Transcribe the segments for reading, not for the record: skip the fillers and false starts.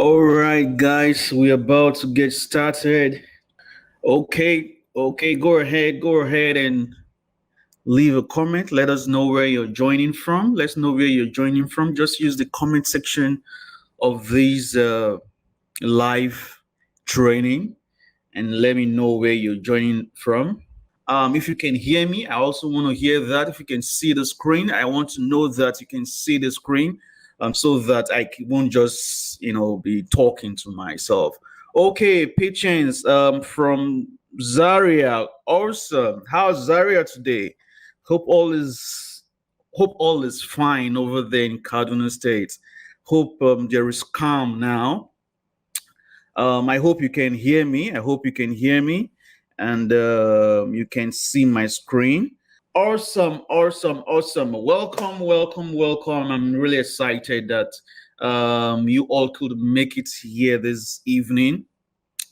All right, guys, we're about to get started. Okay, go ahead and leave a comment. Let us know where you're joining from. Let's know where you're joining from. Just use the comment section of these live training and let me know where you're joining from. If you can hear me, I also want to hear that. If you can see the screen, I want to know that you can see the screen, so that won't just be talking to myself. Okay, patience from Zaria. Awesome. How's Zaria today? Hope all is hope all is fine over there in Kaduna State. Hope there is calm now. I hope you can hear me. I hope you can hear me and you can see my screen. Awesome, awesome, awesome. Welcome. I'm really excited that you all could make it here this evening.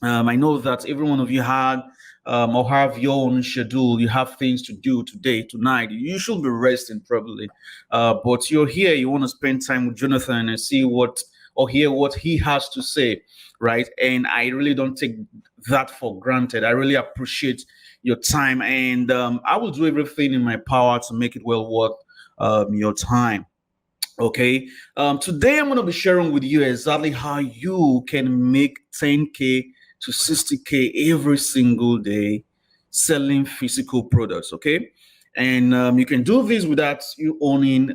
I know that every one of you had or have your own schedule. You have things to do today, tonight. You should be resting probably. But you're here, you want to spend time with Jonathan and see what or hear what he has to say, right? And I really don't take that for granted. I really appreciate your time, and I will do everything in my power to make it well worth your time. Okay. Today I'm going to be sharing with you exactly how you can make 10K to 60K every single day selling physical products. Okay. And you can do this without you owning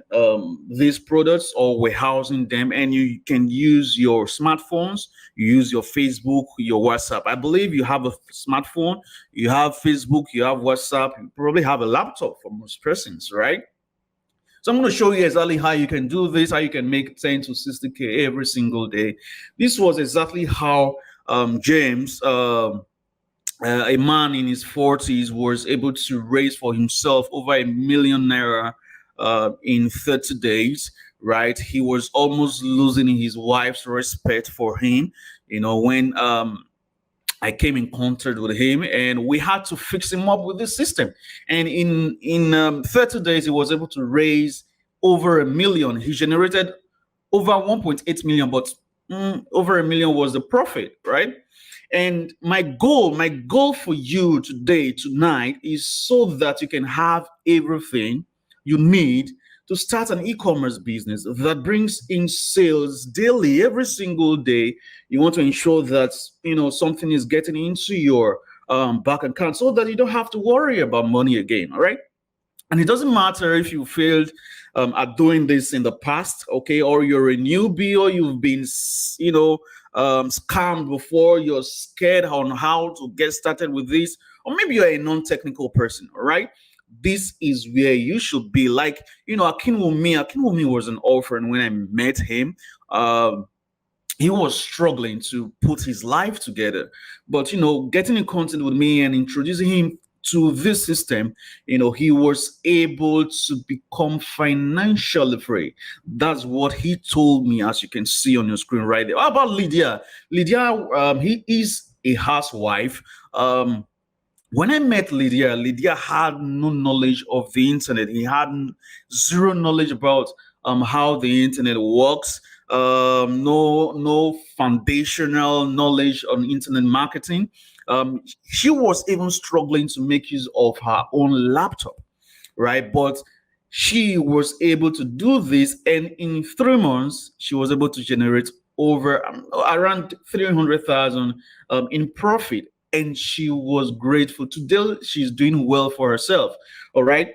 these products or warehousing them. And you can use your smartphones, you use your Facebook, your WhatsApp. I believe you have a smartphone, you have Facebook, you have WhatsApp, you probably have a laptop for most persons, right? So I'm going to show you exactly how you can do this, how you can make 10 to 60K every single day. This was exactly how James, a man in his 40s, was able to raise for himself over £1 million in 30 days, right? He was almost losing his wife's respect for him, when I came in contact with him, and we had to fix him up with this system. And in 30 days, he was able to raise over £1 million. He generated over 1.8 million, but over £1 million was the profit, right? And my goal for you today, tonight, is so that you can have everything you need to start an e-commerce business that brings in sales daily, every single day. You want to ensure that something is getting into your bank account so that you don't have to worry about money again. All right. And it doesn't matter if you failed at doing this in the past, okay, or you're a newbie, or you've been, scammed before, you're scared on how to get started with this, or maybe you're a non-technical person, all right? This is where you should be. Like, Akinwumi was an orphan when I met him. He was struggling to put his life together, but getting in contact with me and introducing him to this system, he was able to become financially free. That's what he told me, as you can see on your screen right there. How about Lydia? He is a housewife. When I met Lydia had no knowledge of the internet. He had zero knowledge about how the internet works. No foundational knowledge on internet marketing. She was even struggling to make use of her own laptop, right? But she was able to do this, and in 3 months, she was able to generate over around 300,000 in profit, and she was grateful. Today, she's doing well for herself. All right.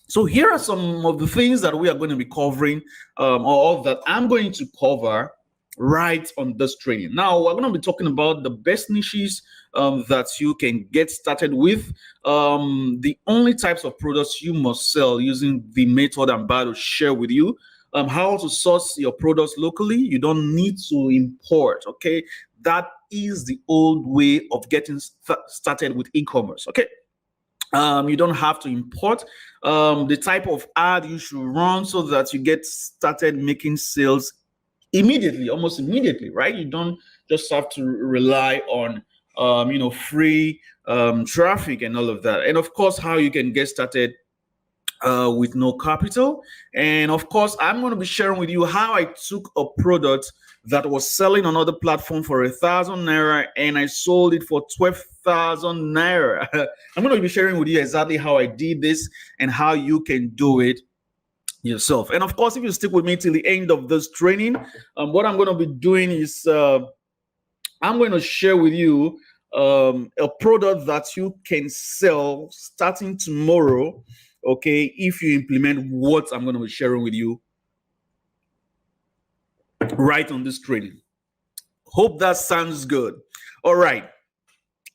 So here are some of the things that we are going to be covering, or that I'm going to cover right on this training. Now, we're going to be talking about the best niches that you can get started with, the only types of products you must sell using the method I'm about to share with you, how to source your products locally. You don't need to import, okay? That is the old way of getting started with e-commerce, okay? You don't have to import, the type of ad you should run so that you get started making sales immediately, almost immediately, right? You don't just have to rely on free traffic and all of that. And of course, how you can get started with no capital. And of course, I'm going to be sharing with you how I took a product that was selling on other platform for 1,000 naira, and I sold it for 12,000 naira. I'm going to be sharing with you exactly how I did this and how you can do it yourself. And of course, if you stick with me till the end of this training, what I'm going to be doing is I'm going to share with you a product that you can sell starting tomorrow. Okay, if you implement what I'm going to be sharing with you right on this training. Hope that sounds good. All right.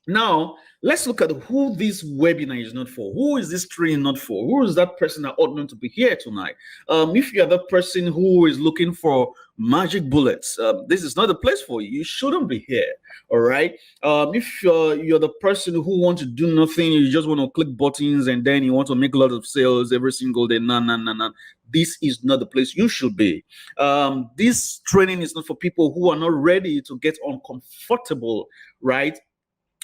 Now, let's look at who this webinar is not for. Who is this training not for? Who is that person that ought not to be here tonight? If you're the person who is looking for magic bullets, this is not the place for you. You shouldn't be here. All right. If you're the person who wants to do nothing, you just want to click buttons and then you want to make a lot of sales every single day. No. This is not the place you should be. This training is not for people who are not ready to get uncomfortable, right?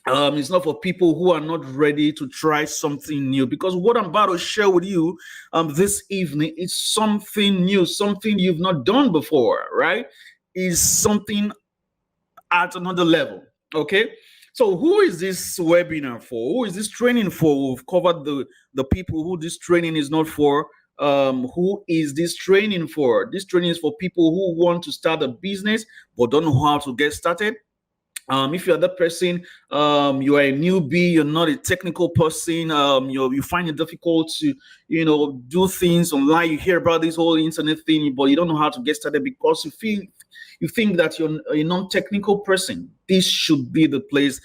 It's not for people who are not ready to try something new, because what I'm about to share with you this evening is something new, something you've not done before, right? Is something at another level. Okay. So who is this webinar for? Who is this training for? We've covered the people who this training is not for. Who is this training for? This training is for people who want to start a business but don't know how to get started. If you're that person, you are a newbie, you're not a technical person, you find it difficult to, do things online. You hear about this whole internet thing, but you don't know how to get started because you think that you're a non-technical person. This should be the place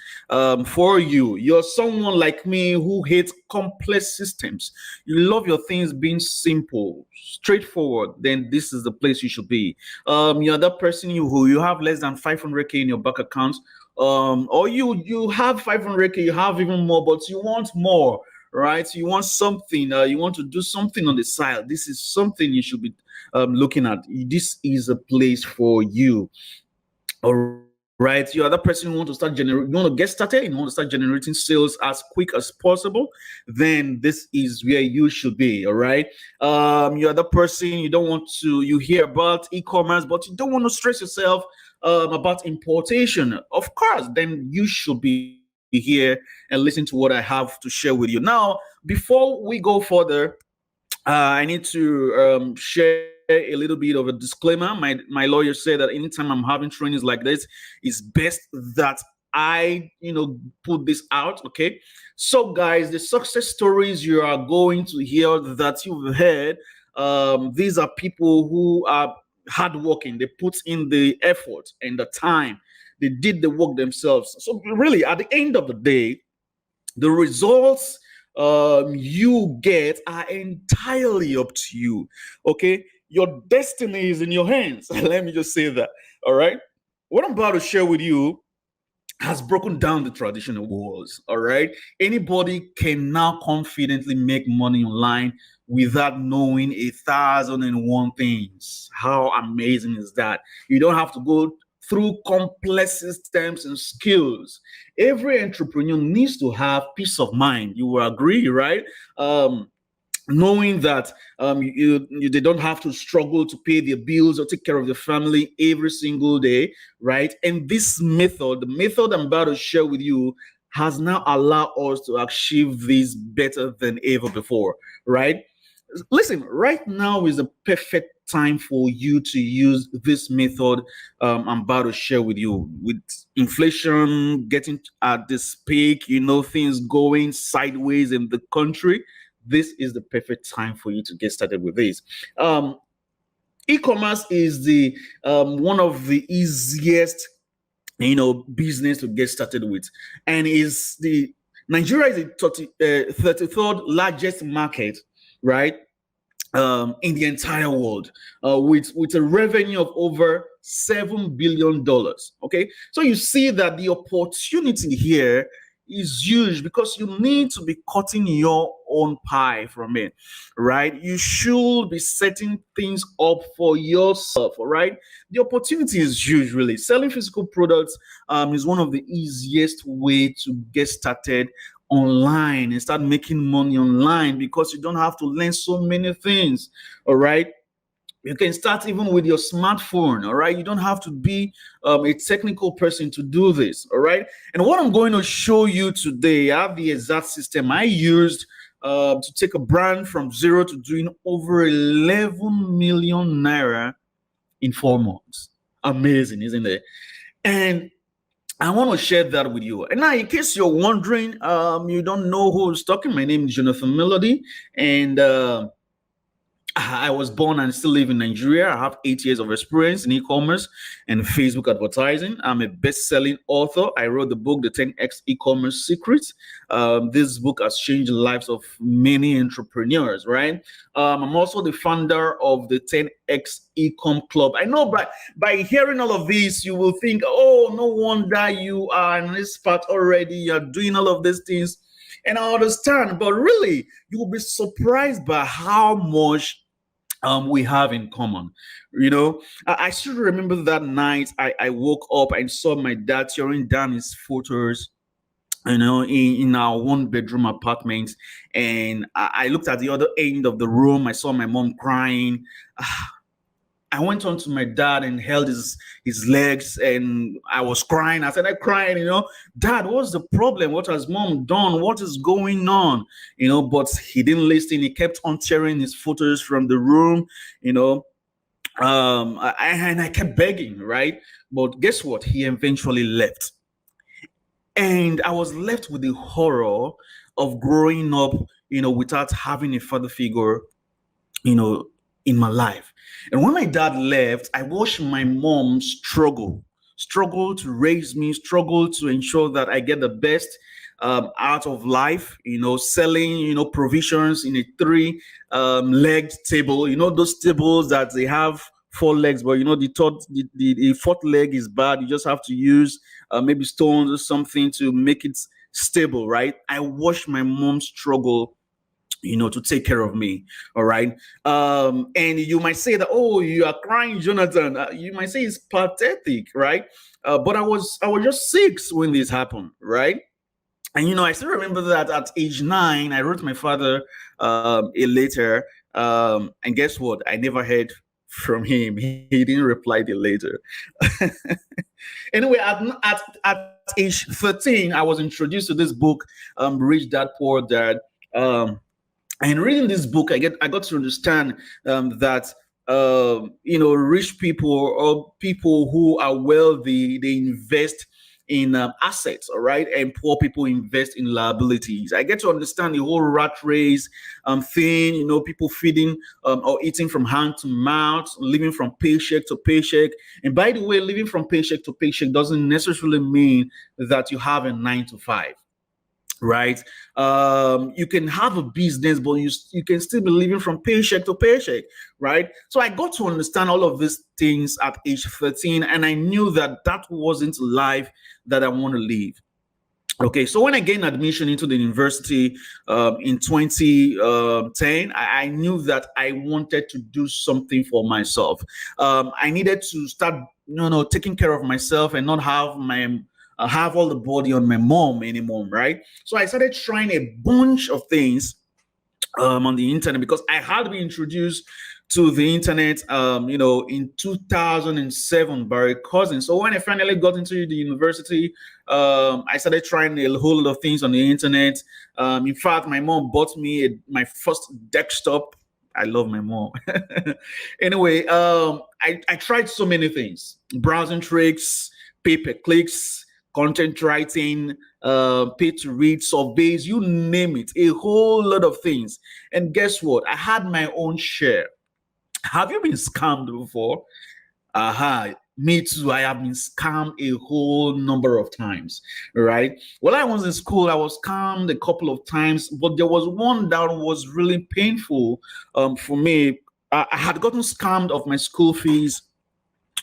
for you. You're someone like me who hates complex systems. You love your things being simple, straightforward. Then this is the place you should be. You're that person who you have less than 500K in your bank account, or you have 500K, you have even more, but you want more, right? You want something, you want to do something on the side. This is something you should be looking at. This is a place for you. All right, you are that person who want to start generating, you want to get started, you want to start generating sales as quick as possible, then this is where you should be. All right. You are the person, you hear about e-commerce, but you don't want to stress yourself about importation. Of course, then you should be here and listen to what I have to share with you. Now, before we go further, I need to share a little bit of a disclaimer. My lawyer said that anytime I'm having trainings like this, it's best that I put this out. Okay, so guys, the success stories you are going to hear that you've heard, these are people who are hardworking. They put in the effort and the time. They did the work themselves. So really, at the end of the day, the results you get are entirely up to you. Okay, your destiny is in your hands. Let me just say that. All right, what I'm about to share with you has broken down the traditional walls. All right, anybody can now confidently make money online without knowing 1,001 things. How amazing is that? You don't have to go through complex systems and skills. Every entrepreneur needs to have peace of mind. You will agree, right? Knowing that they don't have to struggle to pay their bills or take care of their family every single day, right? And this method, the method I'm about to share with you, has now allowed us to achieve this better than ever before, right? Listen, right now is the perfect time for you to use this method I'm about to share with you. With inflation getting at this peak, things going sideways in the country, this is the perfect time for you to get started with this. E-commerce is the one of the easiest business to get started with, and is the Nigeria is the 33rd largest market, right? In the entire world, with a revenue of over $7 billion. Okay, so you see that the opportunity here is huge because you need to be cutting your own pie from it, right? You should be setting things up for yourself, all right? The opportunity is huge, really. Selling physical products is one of the easiest way to get started online and start making money online, because you don't have to learn so many things. All right, You can start even with your smartphone, all right? You don't have to be a technical person to do this, all right? And what I'm going to show you today, I have the exact system I used to take a brand from zero to doing over 11 million naira in 4 months. Amazing, isn't it? And I want to share that with you. And now, in case you're wondering, you don't know who's talking, my name is Jonathan Melody, and I was born and still live in Nigeria. I have 8 years of experience in e-commerce and Facebook advertising. I'm a best-selling author. I wrote the book, The 10X E-commerce Secrets. This book has changed the lives of many entrepreneurs, right? I'm also the founder of the 10X E-com Club. I know by hearing all of this, you will think, oh, no wonder you are in this part already. You're doing all of these things. And I understand, but really, you will be surprised by how much we have in common. You know, I still remember that night I woke up and saw my dad tearing down his photos, you know, in our one bedroom apartment. And I looked at the other end of the room. I saw my mom crying. I went on to my dad and held his legs, and I was crying. I started crying, you know, Dad, what's the problem? What has mom done? What is going on? You know, but he didn't listen. He kept on tearing his photos from the room, you know. And I kept begging, right? But guess what? He eventually left. And I was left with the horror of growing up, you know, without having a father figure, you know, in my life. And when my dad left, I watched my mom struggle to raise me, struggle to ensure that I get the best out of life, you know, selling, you know, provisions in a three legged table, you know, those tables that they have four legs, but you know, the fourth leg is bad. You just have to use maybe stones or something to make it stable, right? I watched my mom struggle, you know, to take care of me. All right. And you might say that, oh, you are crying, Jonathan. You might say it's pathetic, right? But I was just 6 when this happened, right? And you know, I still remember that at age 9, I wrote my father a letter. And guess what? I never heard from him. He didn't reply the letter. Anyway, at age 13, I was introduced to this book, Rich Dad Poor Dad. And reading this book, I got to understand that you know, rich people or people who are wealthy, they invest in assets, all right, and poor people invest in liabilities. I get to understand the whole rat race thing. You know, people feeding or eating from hand to mouth, living from paycheck to paycheck. And by the way, living from paycheck to paycheck doesn't necessarily mean that you have a 9 to 5, right? You can have a business, but you can still be living from paycheck to paycheck, right? So I got to understand all of these things at age 13, and I knew that that wasn't life that I want to live. Okay, so when I gained admission into the university in 2010, I knew that I wanted to do something for myself. I needed to start, you know, taking care of myself and not have all the body on my mom anymore, right? So I started trying a bunch of things on the internet because I had been introduced to the internet, you know, in 2007 by a cousin. So when I finally got into the university, I started trying a whole lot of things on the internet. In fact, my mom bought me my first desktop. I love my mom. Anyway, I tried so many things: browsing tricks, pay-per-clicks, content writing, pay to read, surveys, you name it, a whole lot of things. And guess what? I had my own share. Have you been scammed before? Aha, me too. I have been scammed a whole number of times, right? While I was in school, I was scammed a couple of times, but there was one that was really painful for me. I had gotten scammed of my school fees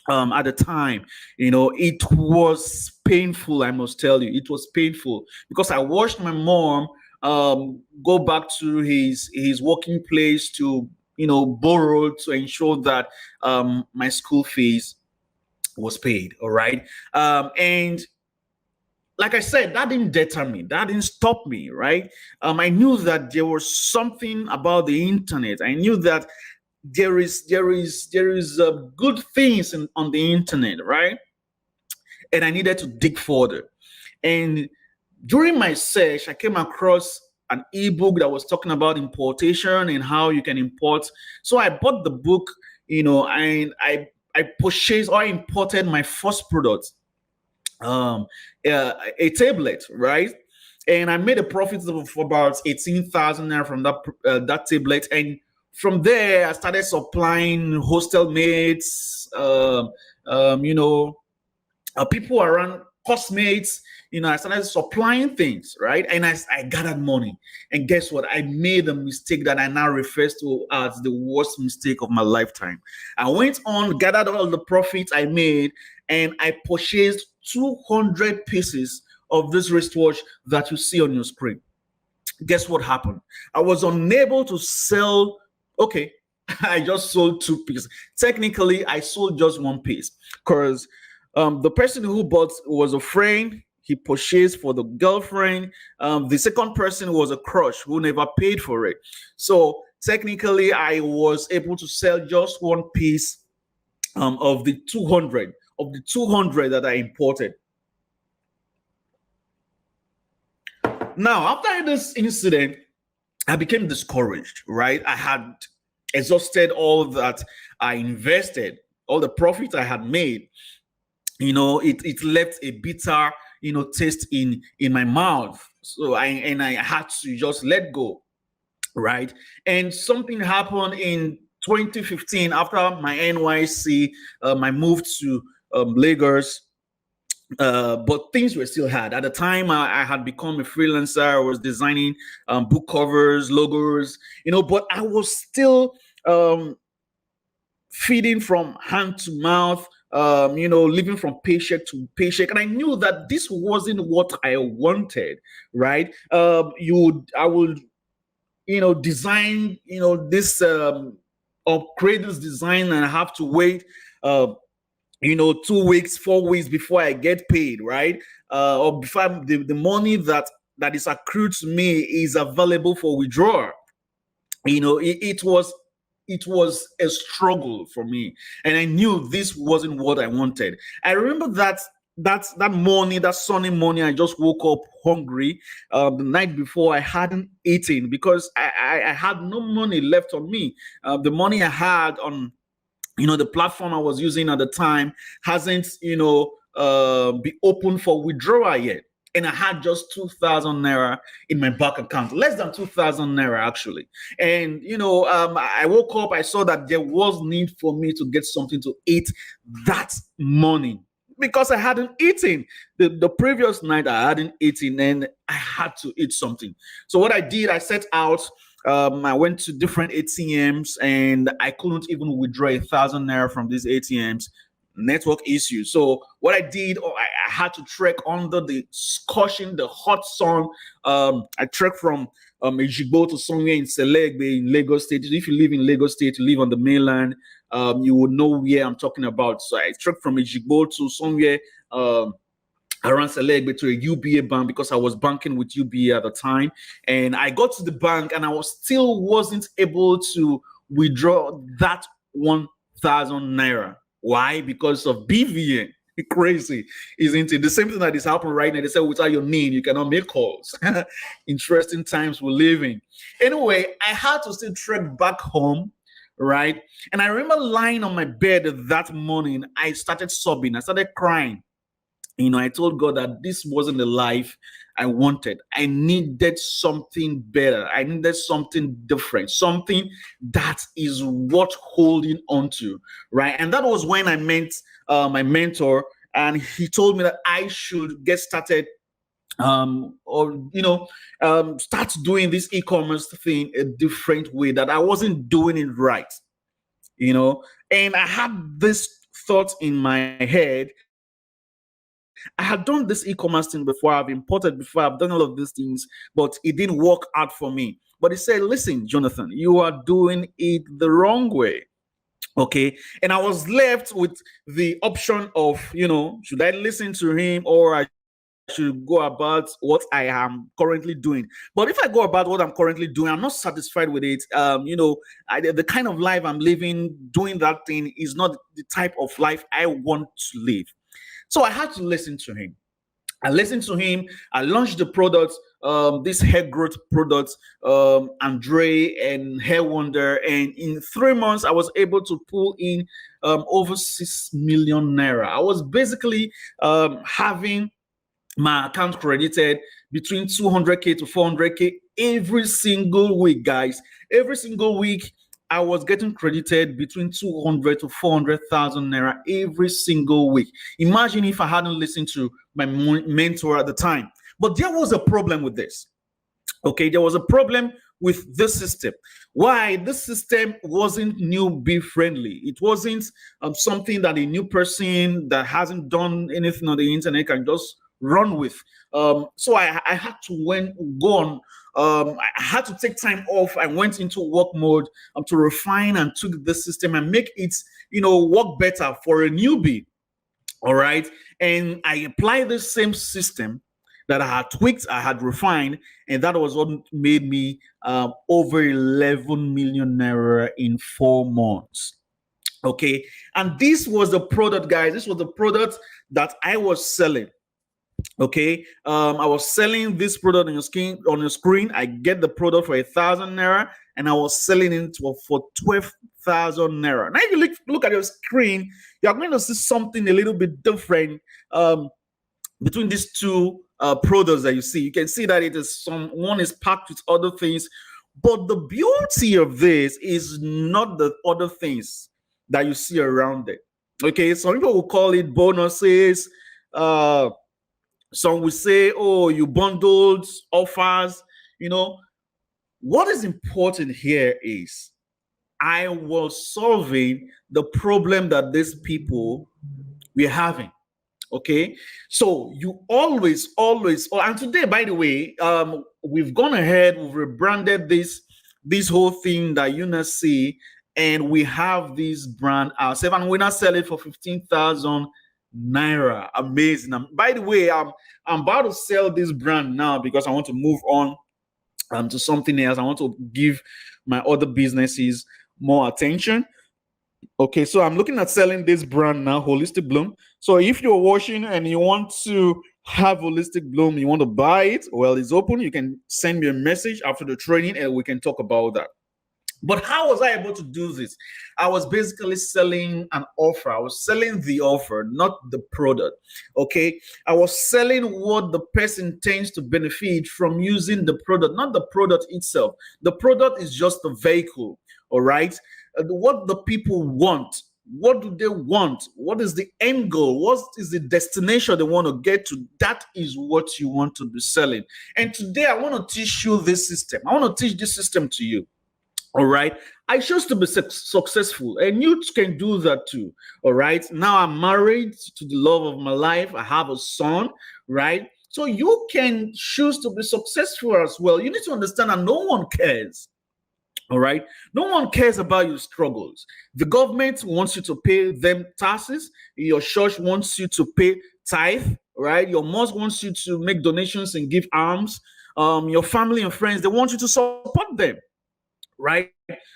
at the time. You know, it was painful, I must tell you. It was painful because I watched my mom go back to his working place to, you know, borrow to ensure that my school fees was paid. All right. And like I said, that didn't deter me. That didn't stop me, right? I knew that there was something about the internet. I knew that there is good things on the internet, right? And I needed to dig further. And during my search, I came across an ebook that was talking about importation and how you can import. So I bought the book, and I purchased or imported my first product, um, a tablet, right? And I made a profit of about 18,000 naira from that tablet. And from there, I started supplying hostel mates, people around, cosmates. I started supplying things, right? And I gathered money. And guess what? I made a mistake that I now refer to as the worst mistake of my lifetime. I went on, gathered all the profits I made, and I purchased 200 pieces of this wristwatch that you see on your screen. Guess what happened? I was unable to sell. Okay, I just sold two pieces. Technically, I sold just one piece because the person who bought was a friend. He purchased for the girlfriend. The second person was a crush who never paid for it. So technically, I was able to sell just one piece of the 200 that I imported. Now, after this incident, I became discouraged, right? I had exhausted all that I invested, all the profit I had made. It left a bitter, taste in my mouth. So I had to just let go, right? And something happened in 2015 after my NYC, my move to Lagos. But things were still hard. At the time, I had become a freelancer. I was designing book covers, logos, but I was still feeding from hand to mouth, living from paycheck to paycheck. And I knew that this wasn't what I wanted, right? I would, design, this, or create this design, and I have to wait, 2 weeks, 4 weeks before I get paid, right? Or before the money that is accrued to me is available for withdrawal. It was a struggle for me, and I knew this wasn't what I wanted. I remember that morning, that sunny morning, I just woke up hungry. The night before, I hadn't eaten because I had no money left on me. The money I had on the platform I was using at the time hasn't be open for withdrawal yet. And I had just 2,000 naira in my bank account, less than 2,000 naira actually. And I woke up, I saw that there was need for me to get something to eat that morning because I hadn't eaten. The previous night I hadn't eaten, and I had to eat something. So what I did, I set out. I went to different ATMs, and I couldn't even withdraw 1,000 naira from these ATMs. Network issues. So what I did, I had to trek under the scorching, the hot sun. I trekked from Ejigbo to somewhere in Selegbe in Lagos State. If you live in Lagos State, you live on the mainland, you would know where I'm talking about. So I trekked from Ejigbo to somewhere around Selegbe to a UBA bank because I was banking with UBA at the time. And I got to the bank, and I still wasn't able to withdraw that 1,000 naira. Why? Because of BVN. Crazy, isn't it? The same thing that is happening right now. They say without your name, you cannot make calls. Interesting times we're living. Anyway, I had to still trek back home, right? And I remember lying on my bed that morning. I started sobbing. I started crying. I told God that this wasn't the life I wanted. I needed something better. I needed something different, something that is worth holding on to, right? And that was when I met my mentor, and he told me that I should get started start doing this e-commerce thing a different way, that I wasn't doing it right, and I had this thought in my head. I had done this e-commerce thing before. I've imported before. I've done all of these things, but it didn't work out for me. But he said, listen, Jonathan, you are doing it the wrong way. Okay. And I was left with the option of, should I listen to him or I should should go about what I am currently doing. But if I go about what I'm currently doing, I'm not satisfied with it. The kind of life I'm living, doing that thing is not the type of life I want to live. So I had to listen to him. I listened to him. I launched the product, this hair growth product, Andre and Hair Wonder. And in 3 months, I was able to pull in over 6 million naira. I was basically having my account credited between 200K to 400K every single week, guys. Every single week, I was getting credited between 200 to 400,000 naira every single week. Imagine if I hadn't listened to my mentor at the time. But there was a problem with this. Okay, there was a problem with this system. Why? This system wasn't newbie friendly. It wasn't something that a new person that hasn't done anything on the internet can just run with. So I had to go on. I had to take time off. I went into work mode to refine and tweak the system and make it, work better for a newbie. All right. And I applied the same system that I had tweaked, I had refined, and that was what made me over 11 million naira in 4 months. Okay. And this was the product, guys. This was the product that I was selling. Okay, I was selling this product on your screen. I get the product for 1,000 naira, and I was selling it for 12,000 naira. Now, if you look at your screen, you're going to see something a little bit different between these two products that you see. You can see that one is packed with other things, but the beauty of this is not the other things that you see around it. Okay, some people will call it bonuses. Some will say, oh, you bundled offers. What is important here is I was solving the problem that these people were having. Okay, so you always, and today, by the way, we've gone ahead, we've rebranded this whole thing that you now see, and we have this brand ourselves, and we now sell it for 15,000 naira. Amazing. By the way, I'm about to sell this brand now because I want to move on to something else. I want to give my other businesses more attention. Okay, so I'm looking at selling this brand now, Holistic Bloom. So if you're watching and you want to have Holistic Bloom, you want to buy it, well, it's open. You can send me a message after the training and we can talk about that. But how was I able to do this? I was basically selling an offer. I was selling the offer, not the product. Okay. I was selling what the person tends to benefit from using the product, not the product itself. The product is just the vehicle. All right. What the people want. What do they want? What is the end goal? What is the destination they want to get to? That is what you want to be selling. And today I want to teach you this system. I want to teach this system to you. All right. I chose to be successful, and you can do that too. All right. Now I'm married to the love of my life. I have a son, right? So you can choose to be successful as well. You need to understand that no one cares. All right. No one cares about your struggles. The government wants you to pay them taxes. Your church wants you to pay tithe, right? Your mosque wants you to make donations and give alms. Your family and friends, they want you to support them. Right?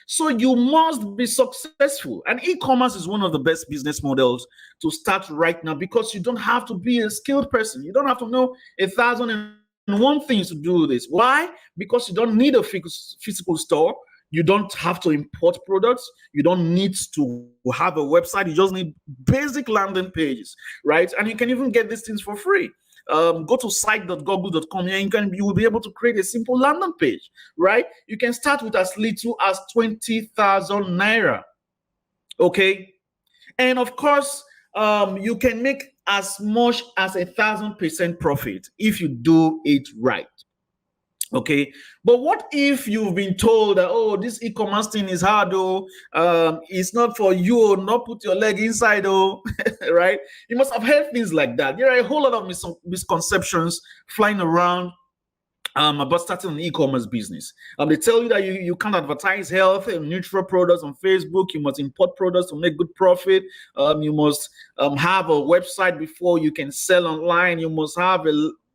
So you must be successful. And e-commerce is one of the best business models to start right now because you don't have to be a skilled person. You don't have to know 1,001 things to do this. Why? Because you don't need a physical store. You don't have to import products. You don't need to have a website. You just need basic landing pages, right? And you can even get these things for free. Go to site.google.com and you will be able to create a simple landing page, right? You can start with as little as 20,000 naira. Okay. And of course, you can make as much as 1,000% profit if you do it right. Okay, but what if you've been told that, oh, this e-commerce thing is hard, oh, it's not for you, not put your leg inside, oh, right? You must have heard things like that. There are a whole lot of misconceptions flying around about starting an e-commerce business. They tell you that you can't advertise health and neutral products on Facebook. You must import products to make good profit. You must have a website before you can sell online. You must have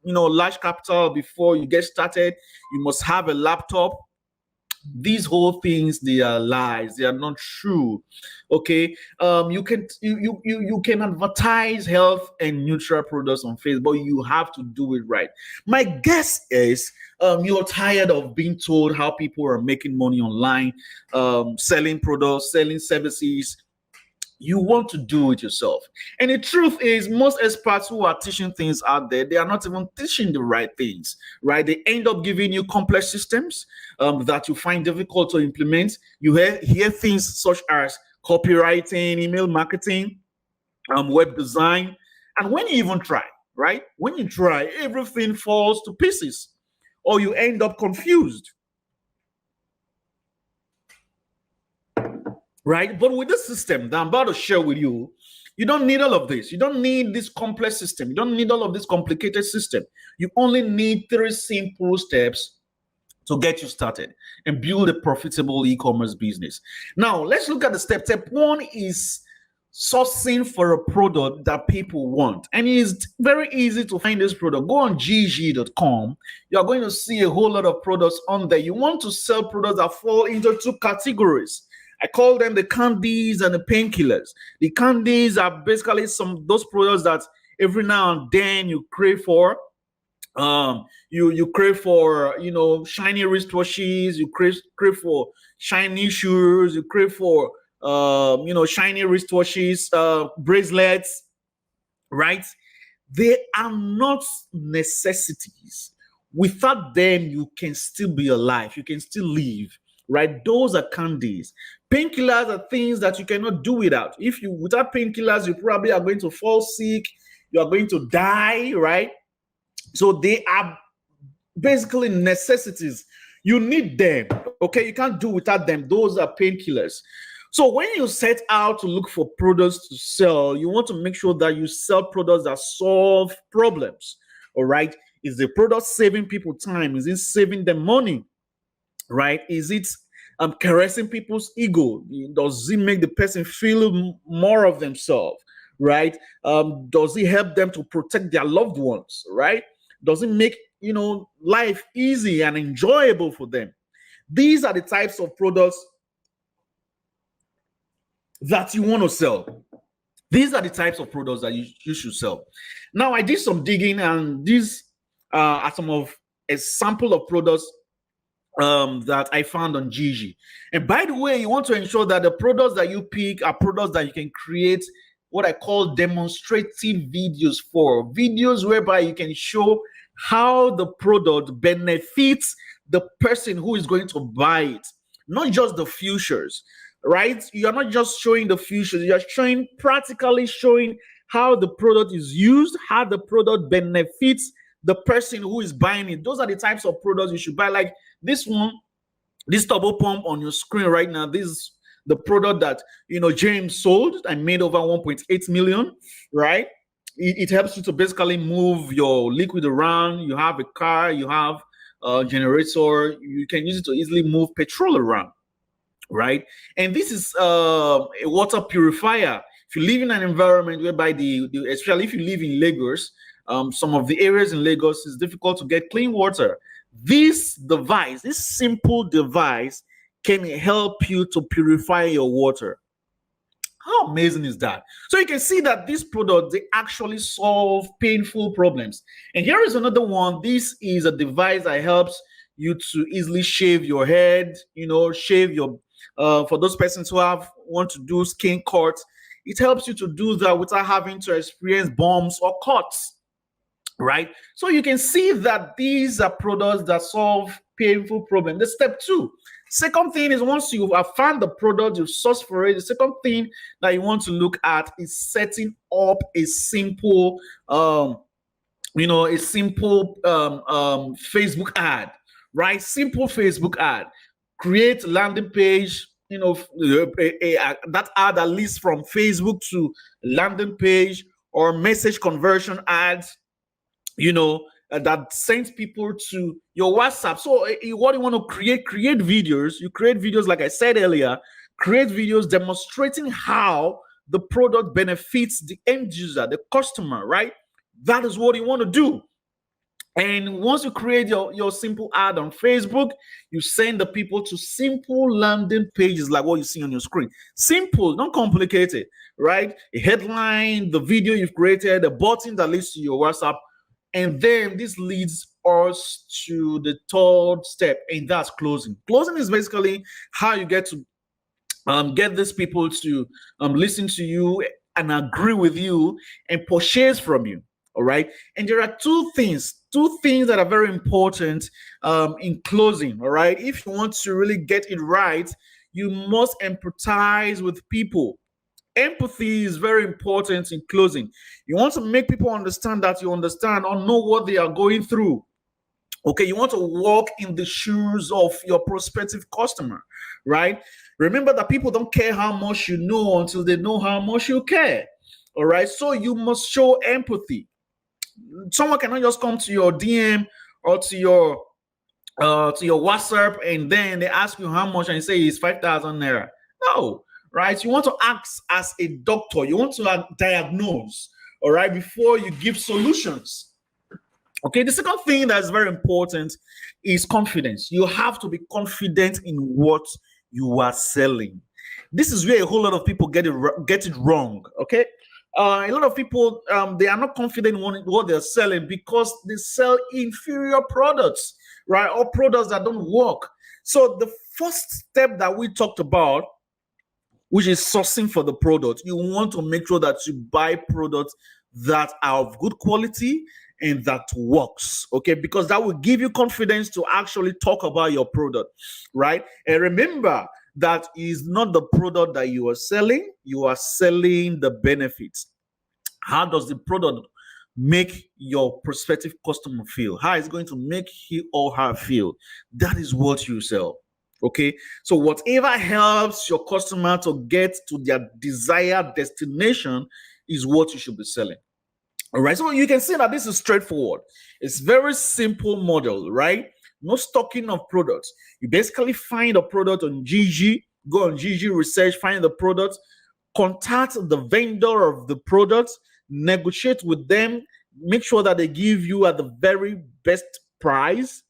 large capital before you get started. You must have a laptop. These whole things, they are lies, they are not true. Okay. You can advertise health and neutral products on Facebook, but you have to do it right. My guess is you're tired of being told how people are making money online, selling products, selling services. You want to do it yourself. And the truth is, most experts who are teaching things out there, they are not even teaching the right things, right? They end up giving you complex systems that you find difficult to implement. You hear things such as copywriting, email marketing, web design. And when you even try, right? When you try, everything falls to pieces, or you end up confused. Right? But with this system that I'm about to share with you, you don't need all of this. You don't need this complex system. You don't need all of this complicated system. You only need 3 simple steps to get you started and build a profitable e-commerce business. Now, let's look at the step. Step 1 is sourcing for a product that people want. And it's very easy to find this product. Go on gg.com. You're going to see a whole lot of products on there. You want to sell products that fall into 2 categories. I call them the candies and the painkillers. The candies are basically those products that every now and then you crave for. You crave for shiny wristwatches. You crave for shiny shoes. You crave for shiny wristwatches, bracelets. Right? They are not necessities. Without them, you can still be alive. You can still live. Right? Those are candies. Painkillers are things that you cannot do without. Without painkillers, you probably are going to fall sick. You are going to die, right? So they are basically necessities. You need them, okay? You can't do without them. Those are painkillers. So when you set out to look for products to sell, you want to make sure that you sell products that solve problems, all right? Is the product saving people time? Is it saving them money, right? Is it caressing people's ego? Does it make the person feel more of themselves, right? Does it help them to protect their loved ones, right? Does it make life easy and enjoyable for them? These are the types of products that you want to sell. These are the types of products that you should sell. Now, I did some digging, and these are some of a sample of products that I found on Gigi. And by the way, you want to ensure that the products that you pick are products that you can create what I call demonstrative videos for. Videos whereby you can show how the product benefits the person who is going to buy it, not just the futures, right? You're not just showing the futures, you're practically showing how the product is used, how the product benefits the person who is buying it. Those are the types of products you should buy. Like this one, this turbo pump on your screen right now, this is the product that James sold and made over 1.8 million, right? It helps you to basically move your liquid around. You have a car, you have a generator, you can use it to easily move petrol around, right? And this is a water purifier. If you live in an environment whereby especially if you live in Lagos, some of the areas in Lagos, it's difficult to get clean water. This simple device can help you to purify your water. How amazing is that? So you can see that these products, they actually solve painful problems. And here is another one. This is a device that helps you to easily shave your head, shave your, for those persons who want to do skin cuts. It helps you to do that without having to experience bumps or cuts, right? So you can see that these are products that solve painful problems. That's step 2. Second thing is, once you have found the product, you've sourced for it, the second thing that you want to look at is setting up a simple Facebook ad, right? Simple Facebook ad. Create a landing page, that ad that leads from Facebook to landing page, or message conversion ads, that sends people to your WhatsApp. So what you want to create videos. You create videos, like I said earlier, create videos demonstrating how the product benefits the end user, the customer, right? That is what you want to do. And once you create your simple ad on Facebook, you send the people to simple landing pages like what you see on your screen. Simple, not complicated, right? A headline, the video you've created, a button that leads to your WhatsApp. And then this leads us to the third step, and that's closing. Closing is basically how you get to get these people to listen to you and agree with you and purchase from you. All right. And there are two things that are very important in closing. All right. If you want to really get it right, you must empathize with people. Empathy is very important in closing. You want to make people understand that you understand or know what they are going through. Okay, you want to walk in the shoes of your prospective customer, right? Remember that people don't care how much you know until they know how much you care. All right, so you must show empathy. Someone cannot just come to your DM or to your WhatsApp and then they ask you how much and you say it's 5,000 naira. No, right? You want to act as a doctor. You want to diagnose, all right, before you give solutions. Okay, the second thing that's very important is confidence. You have to be confident in what you are selling. This is where a whole lot of people get it wrong. Okay, a lot of people they are not confident in what they're selling because they sell inferior products, right, or products that don't work. So the first step that we talked about, which is sourcing for the product, you want to make sure that you buy products that are of good quality and that works, okay, because that will give you confidence to actually talk about your product, right? And remember that is not the product that you are selling the benefits. How does the product make your prospective customer feel? How is it going to make he or her feel? That is what you sell. Okay, so whatever helps your customer to get to their desired destination is what you should be selling. All right, so you can see that this is straightforward. It's very simple model, right? No stocking of products. You basically find a product on GG, go on GG research, find the product, contact the vendor of the product, negotiate with them, make sure that they give you at the very best price.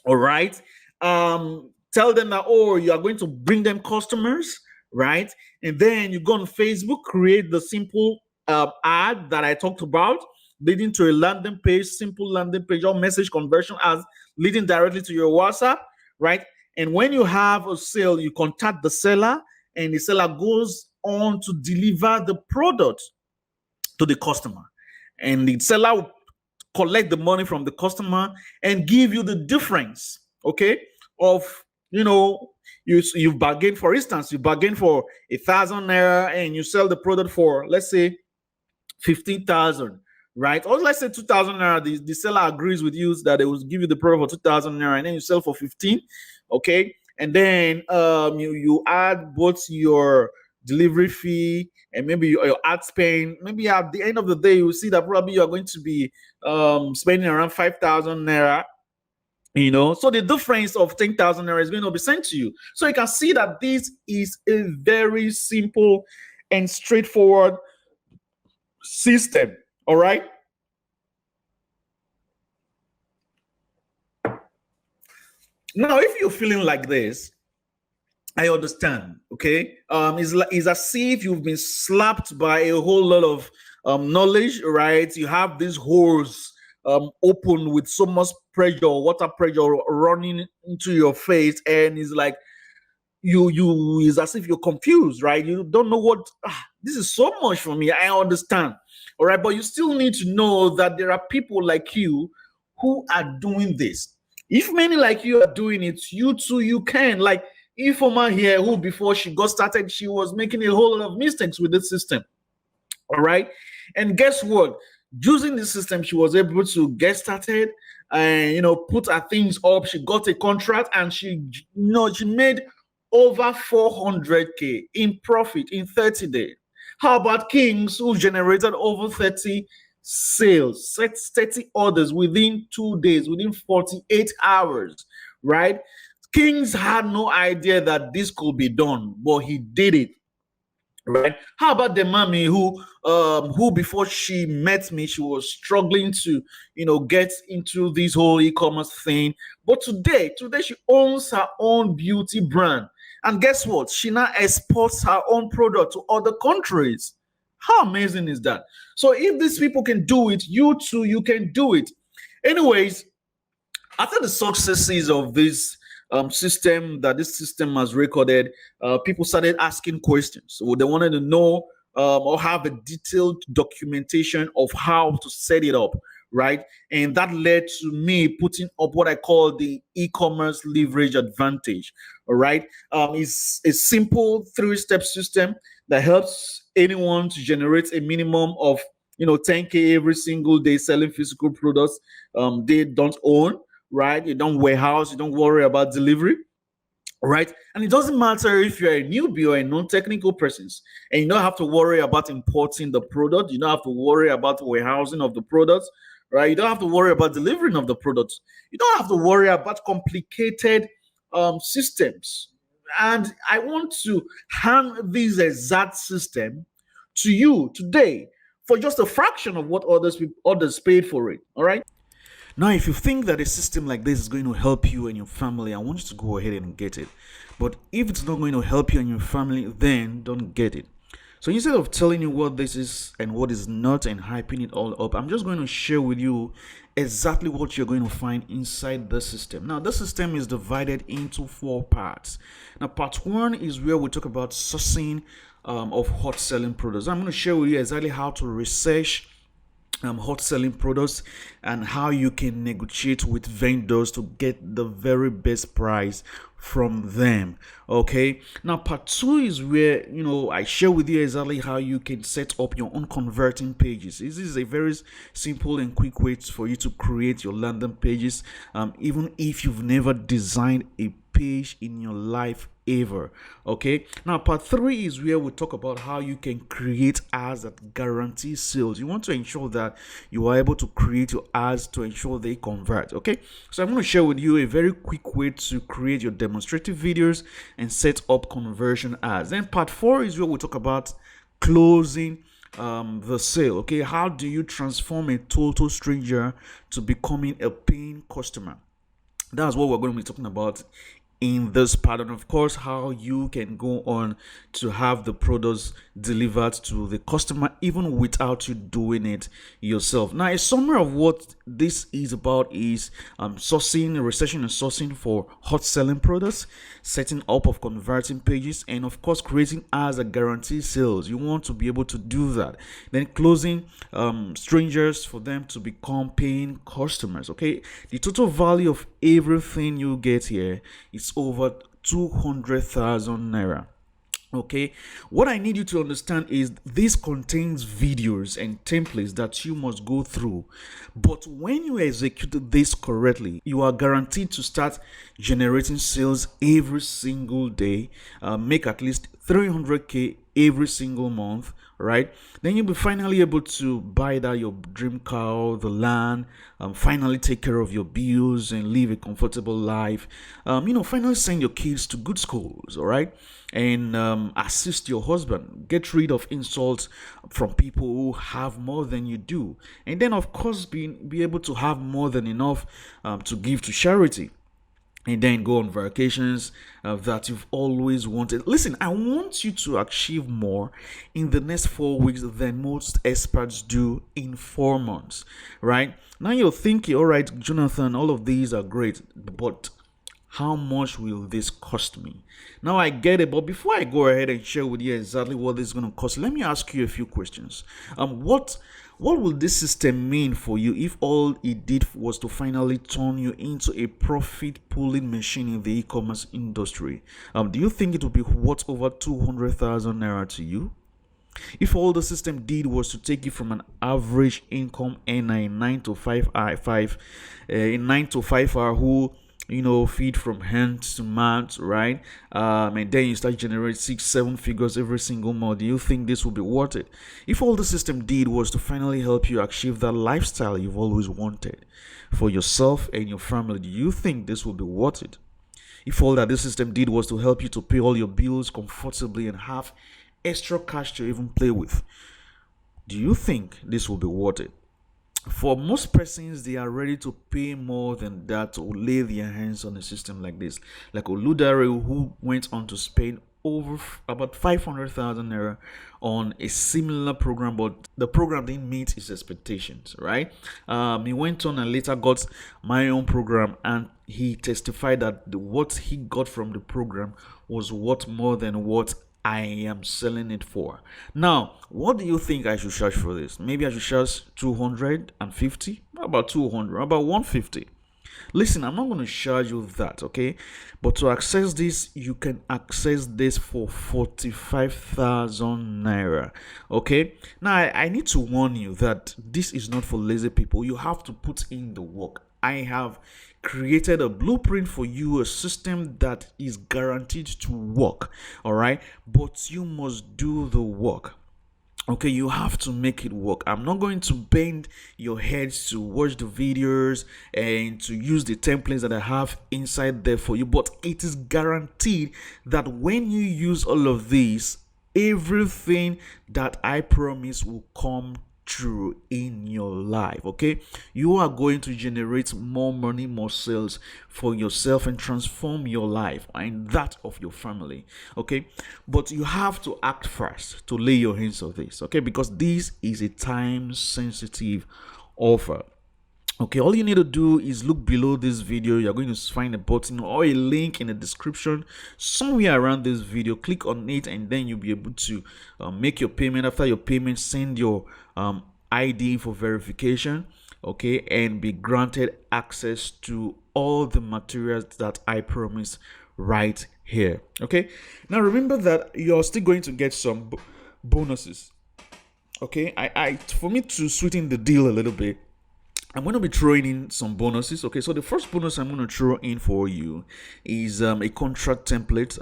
All right. Tell them that, oh, you are going to bring them customers, right? And then you go on Facebook, create the simple ad that I talked about, leading to a landing page, simple landing page or message conversion as leading directly to your WhatsApp, right? And when you have a sale, you contact the seller and the seller goes on to deliver the product to the customer. And the seller will collect the money from the customer and give you the difference, okay, of, you bargain, for instance, you bargain for 1,000 naira and you sell the product for, let's say, 15,000, right? Or let's say 2,000 naira. The seller agrees with you that they will give you the product for 2,000 naira and then you sell for 15, okay? And then you add both your delivery fee and maybe your ad spend. Maybe at the end of the day, you will see that probably you are going to be spending around 5,000 naira. So the difference of 10,000 naira is going to be sent to you. So you can see that this is a very simple and straightforward system. All right. Now, if you're feeling like this, I understand. Okay. It's as if you've been slapped by a whole lot of knowledge, right? You have these holes open with so much pressure, water pressure running into your face, and it's like you is as if you're confused, right? You don't know what this is so much for me. I understand. All right, but you still need to know that there are people like you who are doing this. If many like you are doing it, you too, you can. Like Ifoma here, who before she got started, she was making a whole lot of mistakes with this system. All right. And guess what? Using the system, she was able to get started and put her things up. She got a contract and she made over 400K in profit in 30 days. How about Kings, who generated over 30 sales, 30 orders within 2 days, within 48 hours, right? Kings had no idea that this could be done, but he did it. right? How about the mommy who before she met me, she was struggling to, get into this whole e-commerce thing. But today she owns her own beauty brand. And guess what? She now exports her own product to other countries. How amazing is that? So if these people can do it, you too, you can do it. Anyways, after the successes of this system that this system has recorded, people started asking questions. So they wanted to know or have a detailed documentation of how to set it up, right? And that led to me putting up what I call the e-commerce leverage advantage. All right, it's a simple three-step system that helps anyone to generate a minimum of 10K every single day selling physical products they don't own, right? You don't warehouse, you don't worry about delivery, right? And it doesn't matter if you're a newbie or a non-technical person, and you don't have to worry about importing the product, you don't have to worry about warehousing of the products, right? You don't have to worry about delivering of the products, you don't have to worry about complicated systems. And I want to hand this exact system to you today for just a fraction of what others paid for it. All right. Now, if you think that a system like this is going to help you and your family, I want you to go ahead and get it. But if it's not going to help you and your family, then don't get it. So instead of telling you what this is and what is not and hyping it all up, I'm just going to share with you exactly what you're going to find inside the system. Now, the system is divided into 4 parts. Now, part 1 is where we talk about sourcing of hot selling products. I'm going to share with you exactly how to research hot selling products and how you can negotiate with vendors to get the very best price from them. Okay, now part 2 is where I share with you exactly how you can set up your own converting pages. This is a very simple and quick way for you to create your landing pages, even if you've never designed a page in your life ever. Okay, now part 3 is where we talk about how you can create ads that guarantee sales. You want to ensure that you are able to create your ads to ensure they convert. Okay, so I'm going to share with you a very quick way to create your demonstrative videos and set up conversion ads. Then part 4 is where we talk about closing the sale. Okay, how do you transform a total stranger to becoming a paying customer? That's what we're going to be talking about in this pattern. Of course, how you can go on to have the products delivered to the customer even without you doing it yourself. Now, a summary of what this is about is sourcing, researching and sourcing for hot selling products, setting up of converting pages, and of course creating ads that guarantee sales. You want to be able to do that. Then closing strangers for them to become paying customers. Okay, the total value of everything you get here is over 200,000 naira. Okay, what I need you to understand is this contains videos and templates that you must go through, but when you execute this correctly, you are guaranteed to start generating sales every single day, make at least 300k every single month, right? Then you'll be finally able to buy that your dream car, the land, finally take care of your bills and live a comfortable life. Finally send your kids to good schools, all right? And assist your husband, get rid of insults from people who have more than you do, and then of course be able to have more than enough to give to charity, and then go on vacations that you've always wanted. Listen, I want you to achieve more in the next 4 weeks than most experts do in 4 months, right? Now you're thinking, all right, Jonathan, all of these are great, but how much will this cost me? Now I get it, but before I go ahead and share with you exactly what this is going to cost, let me ask you a few questions. What will this system mean for you if all it did was to finally turn you into a profit pulling machine in the e-commerce industry? Do you think it will be worth over 200,000 naira to you? If all the system did was to take you from an average income earner in 9 to 5 hour who feed from hand to mouth, right? And then you start generating 6-7 figures every single month. Do you think this will be worth it? If all the system did was to finally help you achieve that lifestyle you've always wanted for yourself and your family, do you think this will be worth it? If all that this system did was to help you to pay all your bills comfortably and have extra cash to even play with. Do you think this will be worth it? For most persons, they are ready to pay more than that to lay their hands on a system like this. Like Oludare, who went on to spend over about 500,000 naira on a similar program, but the program didn't meet his expectations, right? He went on and later got my own program, and he testified that what he got from the program was worth more than what I am selling it for. Now, what do you think I should charge for this? Maybe I should charge 250? About 200? About 150? Listen, I'm not going to charge you that, okay? But to access this, you can access this for 45,000 naira, okay? Now, I need to warn you that this is not for lazy people. You have to put in the work. I have created a blueprint for you, a system that is guaranteed to work, all right? But you must do the work. Okay, you have to make it work. I'm not going to bend your heads to watch the videos and to use the templates that I have inside there for you, but it is guaranteed that when you use all of these, everything that I promise will come true in your life. Okay, you are going to generate more money, more sales for yourself, and transform your life and that of your family. Okay, but you have to act fast to lay your hands on this. Okay, because this is a time sensitive offer. Okay, all you need to do is look below this video. You're going to find a button or a link in the description somewhere around this video. Click on it, and then you'll be able to make your payment. After your payment, send your ID for verification, okay, and be granted access to all the materials that I promise right here. Okay, now remember that you're still going to get some bonuses. Okay, I for me to sweeten the deal a little bit, I'm going to be throwing in some bonuses. Okay, so the first bonus I'm going to throw in for you is a contract template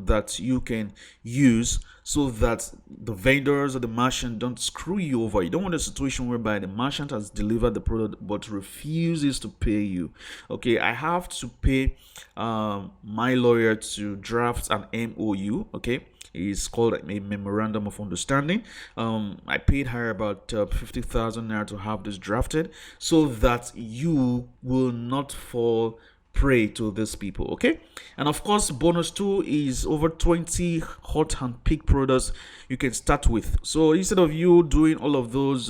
that you can use so that the vendors or the merchant don't screw you over. You don't want a situation whereby the merchant has delivered the product but refuses to pay you. Okay, I have to pay my lawyer to draft an MOU. Okay, it's called a memorandum of understanding. I paid her about 50,000 naira to have this drafted so that you will not fall prey to these people. Okay, and of course, bonus two is over 20 hot and peak products you can start with. So instead of you doing all of those,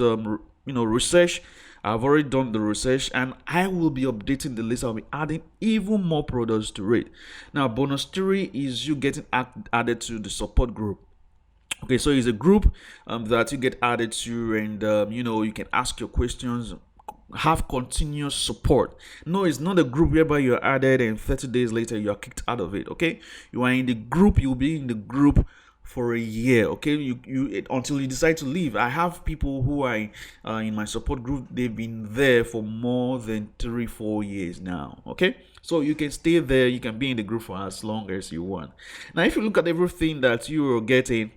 research, I've already done the research, and I will be updating the list. I'll be adding even more products to it. Now, bonus three is you getting added to the support group. Okay, so it's a group that you get added to, and you can ask your questions, have continuous support. No, it's not a group whereby you're added and 30 days later you are kicked out of it. Okay, you are in the group, you'll be in the group for a year. Okay, you until you decide to leave. I have people who are in my support group. They've been there for more than 3-4 years now. Okay, so you can stay there, you can be in the group for as long as you want. Now, if you look at everything that you are getting,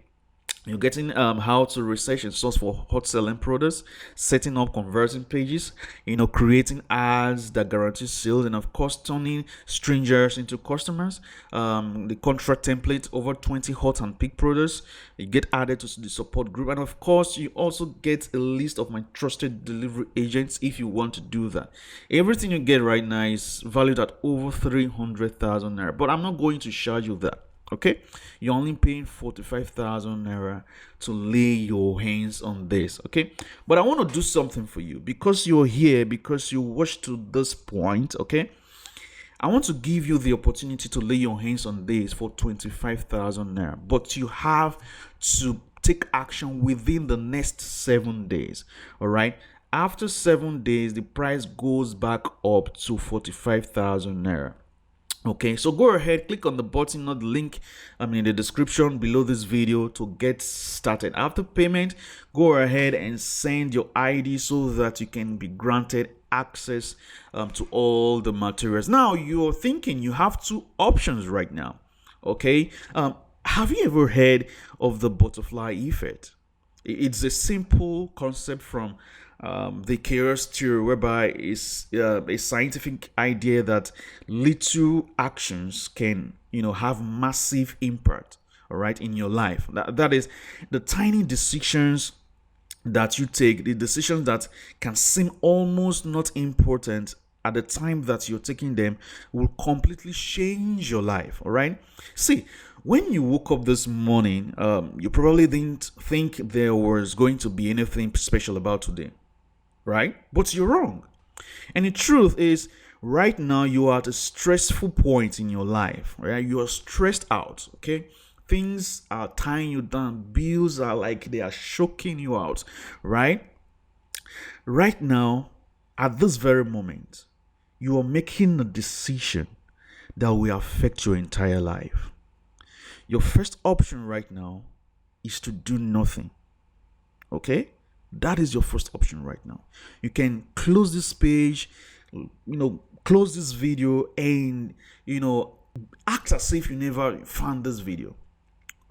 you're getting how to research and source for hot selling products, setting up converting pages, creating ads that guarantee sales, and of course turning strangers into customers. The contract template, over 20 hot and peak products, you get added to the support group, and of course you also get a list of my trusted delivery agents if you want to do that. Everything you get right now is valued at over 300,000 naira, but I'm not going to charge you that. Okay, you're only paying 45,000 naira to lay your hands on this. Okay, but I want to do something for you because you're here, because you watched to this point. Okay, I want to give you the opportunity to lay your hands on this for 25,000 naira, but you have to take action within the next 7 days. All right, after 7 days, the price goes back up to 45,000 naira. Okay, so go ahead, click on the button or the link in the description below this video to get started. After payment, go ahead and send your ID so that you can be granted access to all the materials. Now, you're thinking you have two options right now. Okay, have you ever heard of the butterfly effect? It's a simple concept from the chaos theory, whereby it's a scientific idea that little actions can have massive impact. all right, in your life. That is the tiny decisions that you take, the decisions that can seem almost not important at the time that you're taking them, will completely change your life. All right. See, when you woke up this morning, you probably didn't think there was going to be anything special about today, right? But you're wrong. And the truth is, right now you are at a stressful point in your life, right? You are stressed out, okay? Things are tying you down, bills are like they are choking you out, right? Right now, at this very moment, you are making a decision that will affect your entire life. Your first option right now is to do nothing, okay? That is your first option right now. You can close this page, close this video, and act as if you never found this video,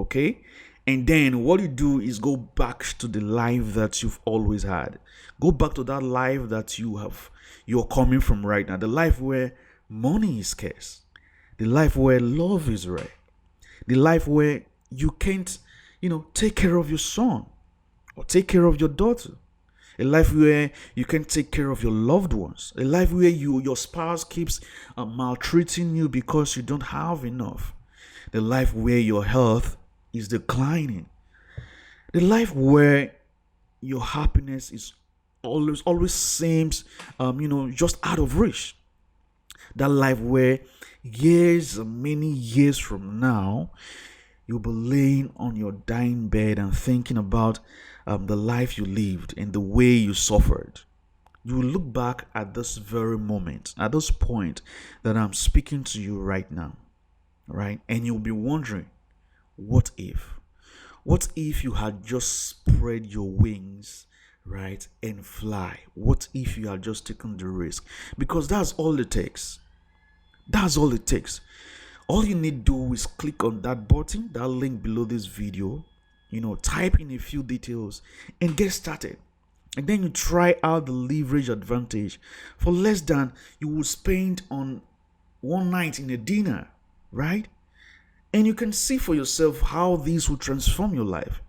okay? And then what you do is go back to the life that you've always had. Go back to that life that you're coming from right now, the life where money is scarce, the life where love is rare, the life where you can't take care of your son or take care of your daughter, a life where you can take care of your loved ones, a life where your spouse keeps maltreating you because you don't have enough, the life where your health is declining, the life where your happiness is always seems just out of reach, that life where years and many years from now you'll be laying on your dying bed and thinking about the life you lived and the way you suffered. You will look back at this very moment, at this point that I'm speaking to you right now, right? And you'll be wondering, what if? What if you had just spread your wings, right, and fly? What if you had just taken the risk? Because that's all it takes. That's all it takes. All you need to do is click on that button, that link below this video, type in a few details and get started. And then you try out the leverage advantage for less than you would spend on one night in a dinner, right? And you can see for yourself how this will transform your life.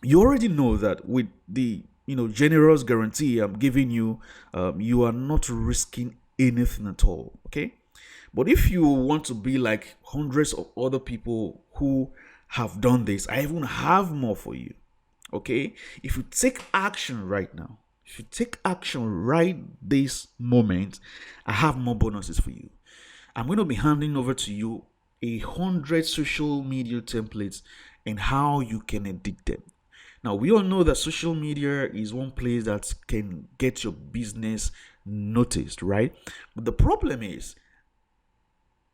You already know that with the generous guarantee I'm giving you, you are not risking anything at all, okay? But if you want to be like hundreds of other people who have done this, I even have more for you. Okay? If you take action right now, if you take action right this moment, I have more bonuses for you. I'm going to be handing over to you 100 social media templates and how you can edit them. Now, we all know that social media is one place that can get your business noticed, right? But the problem is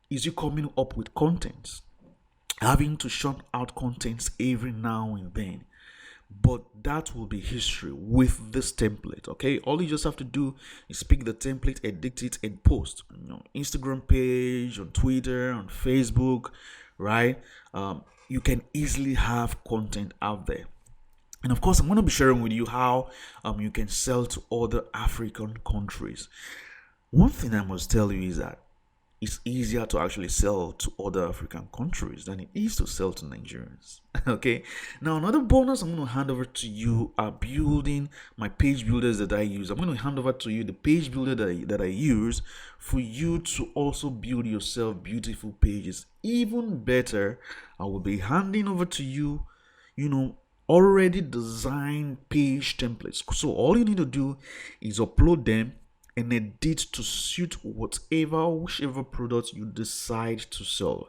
you coming up with content, having to shut out contents every now and then. But that will be history with this template, okay? All you just have to do is pick the template, edit it, and post. Instagram page, on Twitter, on Facebook, right? You can easily have content out there. And of course, I'm going to be sharing with you how you can sell to other African countries. One thing I must tell you is that it's easier to actually sell to other African countries than it is to sell to Nigerians. Okay. Now, another bonus I'm going to hand over to you are building my page builders that I use. I'm going to hand over to you the page builder that I use for you to also build yourself beautiful pages. Even better, I will be handing over to you, already designed page templates. So all you need to do is upload them and edit to suit whichever product you decide to sell.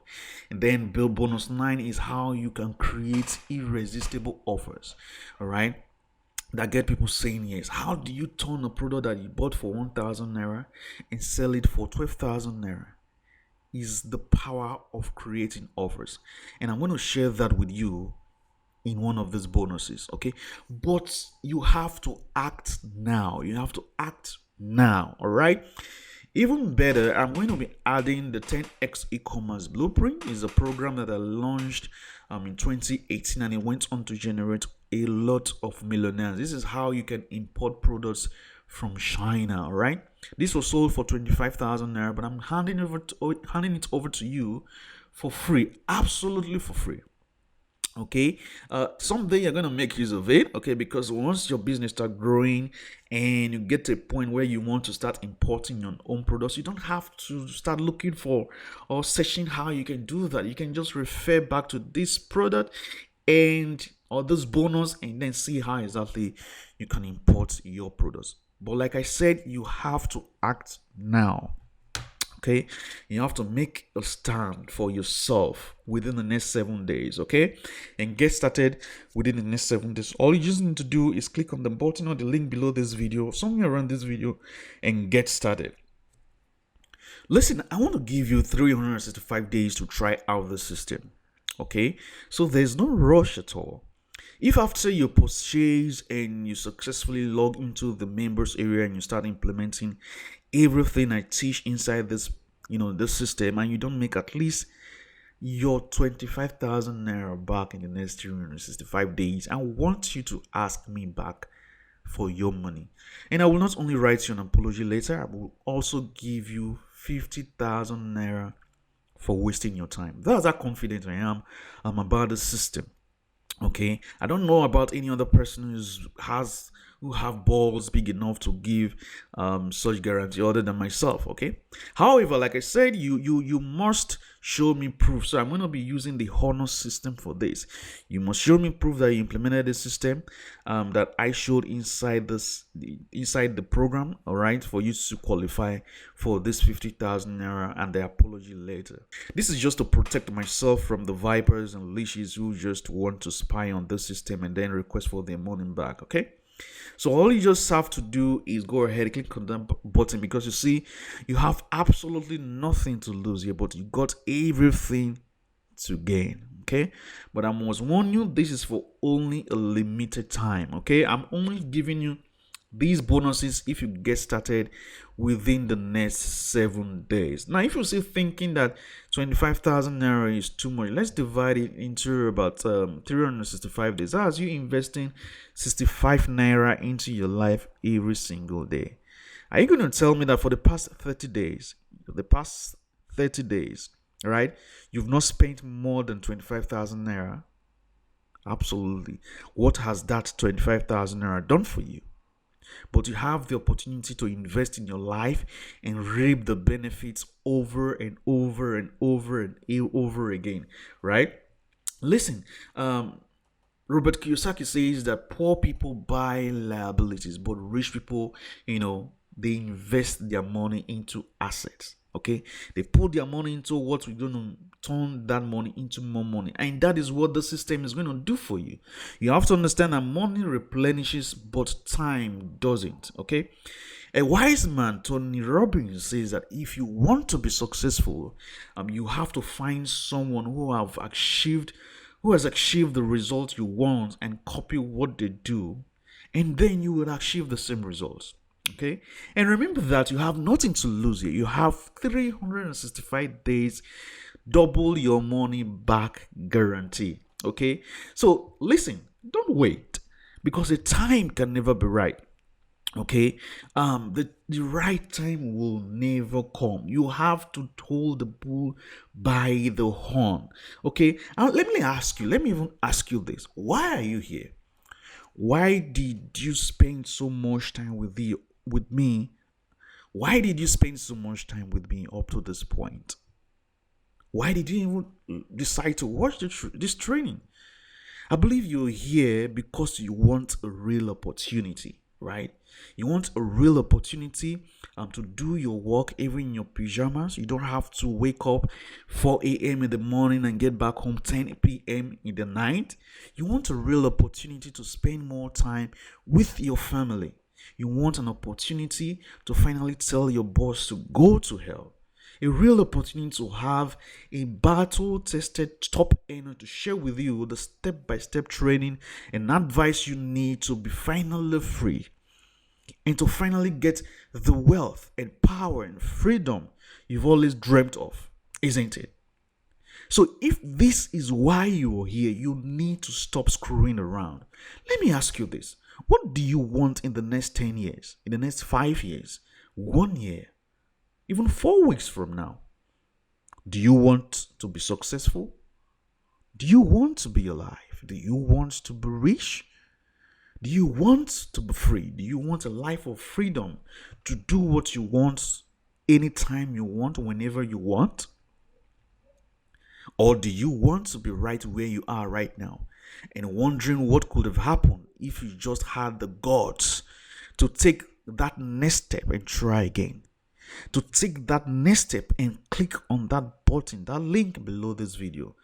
And then bill bonus 9 is how you can create irresistible offers, all right, that get people saying yes. How do you turn a product that you bought for 1,000 naira and sell it for 12,000 naira? Is the power of creating offers, and I'm going to share that with you in one of these bonuses, okay? But you have to act now. All right? Even better, I'm going to be adding the 10x e-commerce blueprint. Is a program that I launched in 2018, and it went on to generate a lot of millionaires. This is how you can import products from China. All right, this was sold for 25,000 naira, but I'm handing it over to you for free, absolutely for free. Okay, someday you're gonna make use of it. Okay, because once your business start growing and you get to a point where you want to start importing your own products, you don't have to start looking for or searching how you can do that. You can just refer back to this product and or this bonus and then see how exactly you can import your products. But like I said, you have to act now. Okay, you have to make a stand for yourself within the next 7 days. Okay, and get started within the next 7 days. All you just need to do is click on the button or the link below this video, somewhere around this video, and get started. Listen, I want to give you 365 days to try out the system. Okay, so there's no rush at all. If after you purchase and you successfully log into the members area and you start implementing everything I teach inside this system, and you don't make at least your 25,000 naira back in the next 365 days, I want you to ask me back for your money. And I will not only write you an apology letter, I will also give you 50,000 naira for wasting your time. That's how confident I am about the system. Okay, I don't know about any other person who have balls big enough to give such guarantee other than myself. Okay, however, like I said, you must show me proof. So I'm going to be using the honor system for this. You must show me proof that you implemented the system that I showed inside the program. All right, for you to qualify for this 50,000 naira and the apology letter. This is just to protect myself from the vipers and leashes who just want to spy on the system and then request for their money back. Okay, so all you just have to do is go ahead and click on that button, because you see you have absolutely nothing to lose here, but you got everything to gain. Okay, but I must warn you, this is for only a limited time. Okay, I'm only giving you these bonuses if you get started within the next 7 days. Now, if you're still thinking that 25,000 naira is too much, let's divide it into about 365 days. As you investing 65 naira into your life every single day. Are you going to tell me that for the past 30 days, right, you've not spent more than 25,000 naira? Absolutely. What has that 25,000 naira done for you? But you have the opportunity to invest in your life and reap the benefits over and over and over and over again, right? Listen, Robert Kiyosaki says that poor people buy liabilities, but rich people, they invest their money into assets. Okay, they put their money into what we're going to turn that money into more money, and that is what the system is going to do for you. You have to understand that money replenishes, but time doesn't. Okay, a wise man, Tony Robbins, says that if you want to be successful, you have to find someone who has achieved the result you want and copy what they do, and then you will achieve the same results. Okay, and remember that you have nothing to lose here. You have 365 days, double your money back guarantee. Okay, so listen, don't wait, because the time can never be right. Okay, the right time will never come. You have to hold the bull by the horn. Okay, let me even ask you this: why are you here? Why did you spend so much time with me? Why did you spend so much time with me up to this point? Why did you even decide to watch this training? I believe you're here because you want a real opportunity, right? You want a real opportunity to do your work even in your pajamas. You don't have to wake up 4 a.m. in the morning and get back home 10 p.m. in the night. You want a real opportunity to spend more time with your family. You want an opportunity to finally tell your boss to go to hell. A real opportunity to have a battle-tested top earner to share with you the step-by-step training and advice you need to be finally free and to finally get the wealth and power and freedom you've always dreamt of, isn't it? So if this is why you're here, you need to stop screwing around. Let me ask you this. What do you want in the next 10 years, in the next 5 years, 1 year, even 4 weeks from now? Do you want to be successful? Do you want to be alive? Do you want to be rich? Do you want to be free? Do you want a life of freedom to do what you want anytime you want, whenever you want? Or do you want to be right where you are right now and wondering what could have happened if you just had the guts to take that next step and try again? To take that next step and click on that button, that link below this video,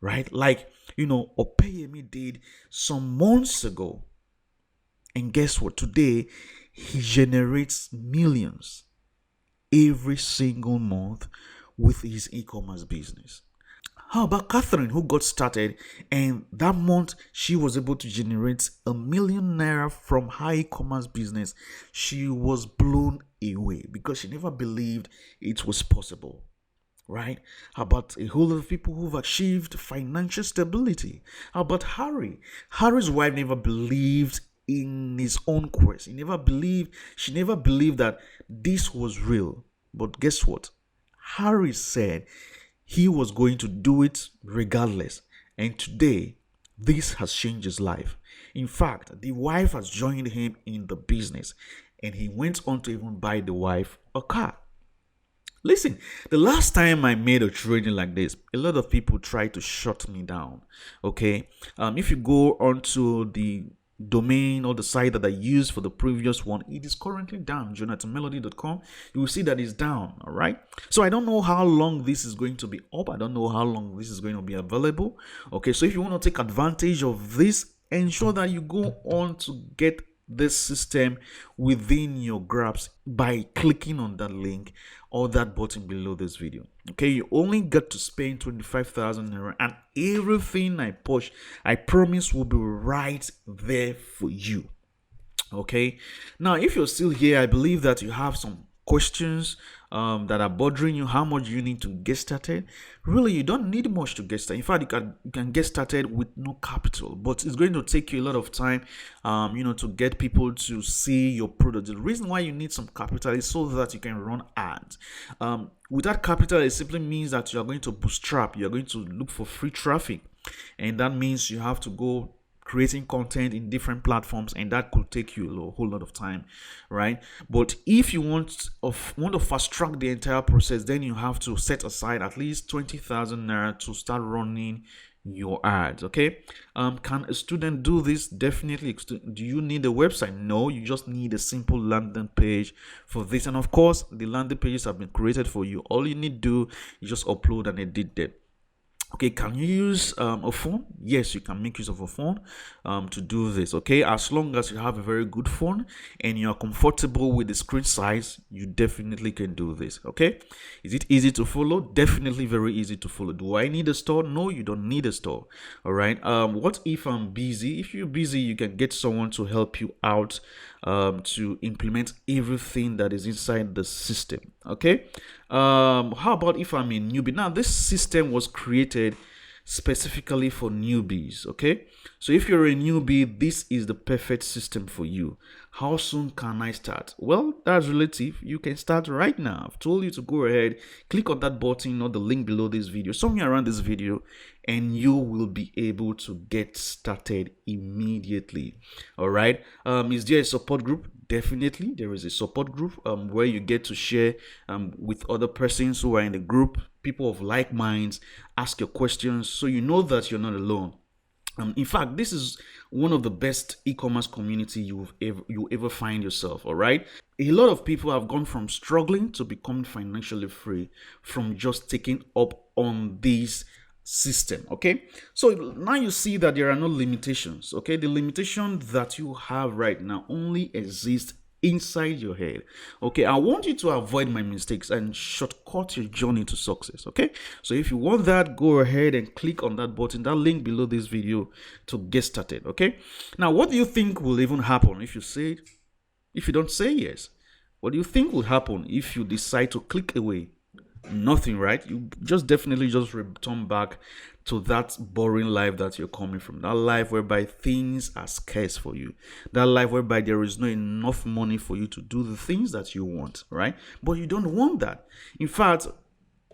right? Like, Opeyemi did some months ago. And guess what? Today, he generates millions every single month with his e-commerce business. How about Catherine, who got started, and that month she was able to generate ₦1 million from her e-commerce business? She was blown away because she never believed it was possible. Right? How about a whole lot of people who've achieved financial stability? How about Harry? Harry's wife never believed in his own quest. She never believed that this was real. But guess what? Harry said he was going to do it regardless. And today, this has changed his life. In fact, the wife has joined him in the business, and he went on to even buy the wife a car. Listen, the last time I made a training like this, a lot of people tried to shut me down. Okay, if you go onto the domain or the site that I used for the previous one, it is currently down, jonathanmelody.com. You will see that it's down. All right, so I don't know how long this is going to be up. I don't know how long this is going to be available. Okay, so if you want to take advantage of this, ensure that you go on to get this system within your grasp by clicking on that link or that button below this video. Okay, you only get to spend 25,000 naira, and everything I push, I promise, will be right there for you. Okay, now if you're still here, I believe that you have some questions that are bothering you. How much you need to get started? Really, you don't need much to get started. In fact, you can get started with no capital, but it's going to take you a lot of time to get people to see your product. The reason why you need some capital is so that you can run ads. Without capital, it simply means that you are going to bootstrap. You are going to look for free traffic, and that means you have to go creating content in different platforms, and that could take you a whole lot of time, right? But if you want to fast track the entire process, then you have to set aside at least 20,000 naira to start running your ads. Okay, can a student do this? Definitely. Do you need a website? No, you just need a simple landing page for this, and of course the landing pages have been created for you. All you need to do is just upload and edit them. Okay, can you use a phone? Yes, you can make use of a phone to do this. Okay, as long as you have a very good phone and you are comfortable with the screen size, you definitely can do this. Okay, is it easy to follow? Definitely very easy to follow. Do I need a store? No, you don't need a store. All right. What if I'm busy? If you're busy, you can get someone to help you out to implement everything that is inside the system. Okay, how about if I'm a newbie? Now, this system was created specifically for newbies. Okay, so if you're a newbie, this is the perfect system for you. How soon can I start? Well, that's relative. You can start right now. I've told you to go ahead, click on that button or the link below this video, somewhere around this video, and you will be able to get started immediately. All right. Is there a support group? Definitely, there is a support group where you get to share with other persons who are in the group, people of like minds, ask your questions, so you know that you're not alone. In fact, this is one of the best e-commerce community you ever find yourself. All right, a lot of people have gone from struggling to becoming financially free from just taking up on this system. Okay, so now you see that there are no limitations. Okay, the limitation that you have right now only exists inside your head. Okay, I want you to avoid my mistakes and shortcut your journey to success. Okay, so if you want that, go ahead and click on that button, that link below this video, to get started. Okay, now what do you think will even happen if you don't say yes? What do you think will happen if you decide to click away? Nothing, right? You just definitely just return back to that boring life that you're coming from, that life whereby things are scarce for you, that life whereby there is not enough money for you to do the things that you want, right? But you don't want that. In fact,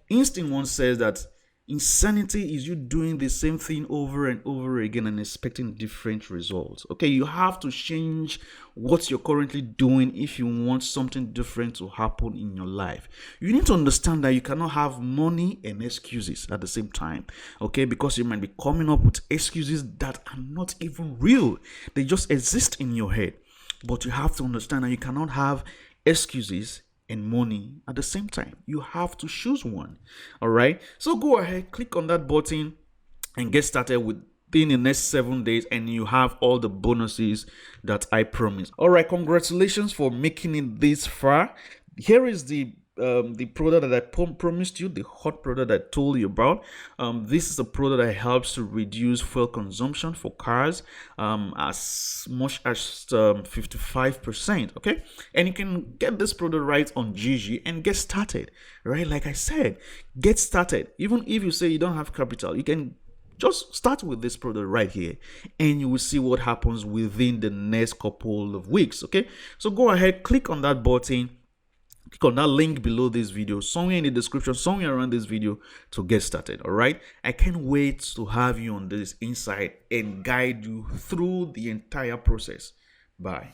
instinct once says that Insanity is you doing the same thing over and over again and expecting different results. Okay, you have to change what you're currently doing if you want something different to happen in your life. You need to understand that you cannot have money and excuses at the same time. Okay, because you might be coming up with excuses that are not even real, they just exist in your head. But you have to understand that you cannot have excuses and money at the same time. You have to choose one. All right. So go ahead, click on that button and get started within the next 7 days, and you have all the bonuses that I promised. All right. Congratulations for making it this far. Here is the product that I promised you, the hot product I told you about. This is a product that helps to reduce fuel consumption for cars as much as 55%. Okay, and you can get this product right on Gigi and get started. Right, like I said, get started. Even if you say you don't have capital, you can just start with this product right here and you will see what happens within the next couple of weeks. Okay, so go ahead, click on that button, click on that link below this video, somewhere in the description, somewhere around this video, to get started. All right, I can't wait to have you on this insight and guide you through the entire process. Bye.